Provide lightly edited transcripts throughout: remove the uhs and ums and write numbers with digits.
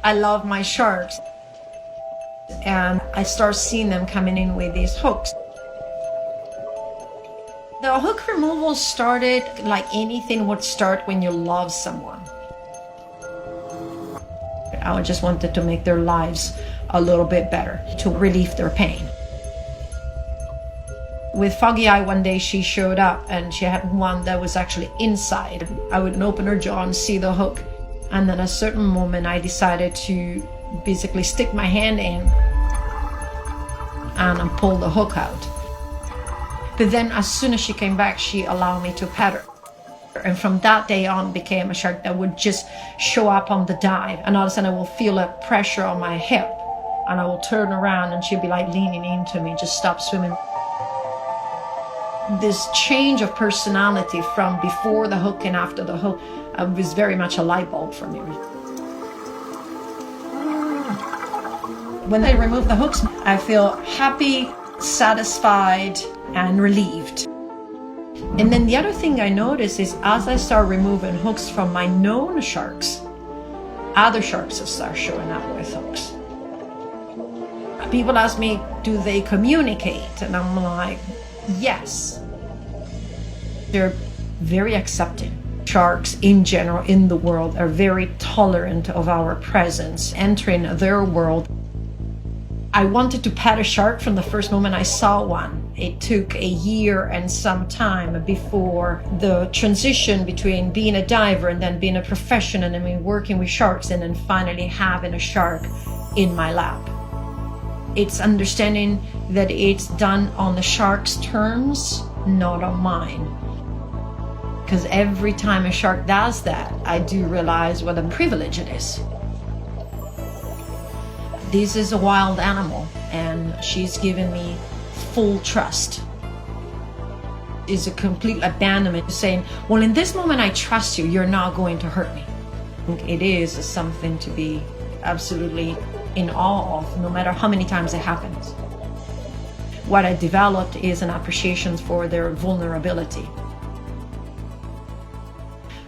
I love my sharks. And I start seeing them coming in with these hooks. The hook removal started like anything would start when you love someone. I just wanted to make their lives a little bit better, to relieve their pain. With Foggy Eye, one day she showed up and she had one that was actually inside. I would open her jaw and see the hook. And then at a certain moment, I decided to basically stick my hand in and pull the hook out. But then as soon as she came back, she allowed me to pet her. And from that day on, became a shark that would just show up on the dive. And all of a sudden I will feel a pressure on my hip. And I will turn around and she'll be like leaning into me, just stop swimming. This change of personality from before the hook and after the hook was very much a light bulb for me. When I remove the hooks, I feel happy, satisfied, and relieved. And then the other thing I notice is as I start removing hooks from my known sharks, other sharks will start showing up with hooks. People ask me, do they communicate? And I'm like, yes. They're very accepting. Sharks in general in the world are very tolerant of our presence, entering their world. I wanted to pet a shark from the first moment I saw one. It took a year and some time before the transition between being a diver and then being a professional and then working with sharks and then finally having a shark in my lap. It's understanding that it's done on the shark's terms, not on mine. Because every time a shark does that, I do realize what a privilege it is. This is a wild animal, and she's given me full trust. It's a complete abandonment, saying, well, in this moment I trust you, you're not going to hurt me. It is something to be absolutely in awe of, no matter how many times it happens. What I developed is an appreciation for their vulnerability.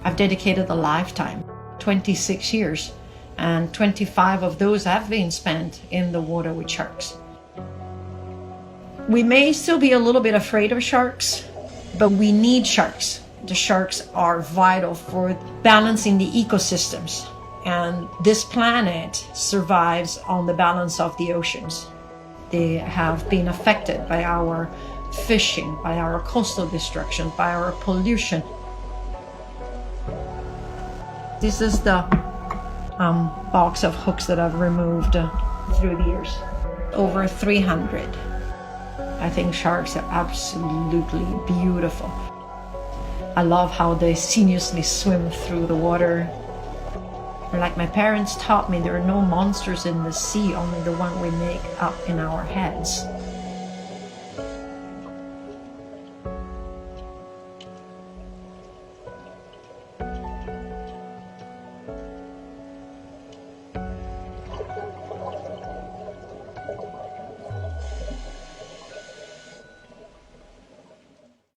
I've dedicated a lifetime, 26 years, and 25 of those have been spent in the water with sharks. We may still be a little bit afraid of sharks, but we need sharks. The sharks are vital for balancing the ecosystems, and this planet survives on the balance of the oceans. They have been affected by our fishing, by our coastal destruction, by our pollution. This is the box of hooks that I've removed through the years. Over 300. I think sharks are absolutely beautiful. I love how they sinuously swim through the water. Like my parents taught me, there are no monsters in the sea, only the one we make up in our heads.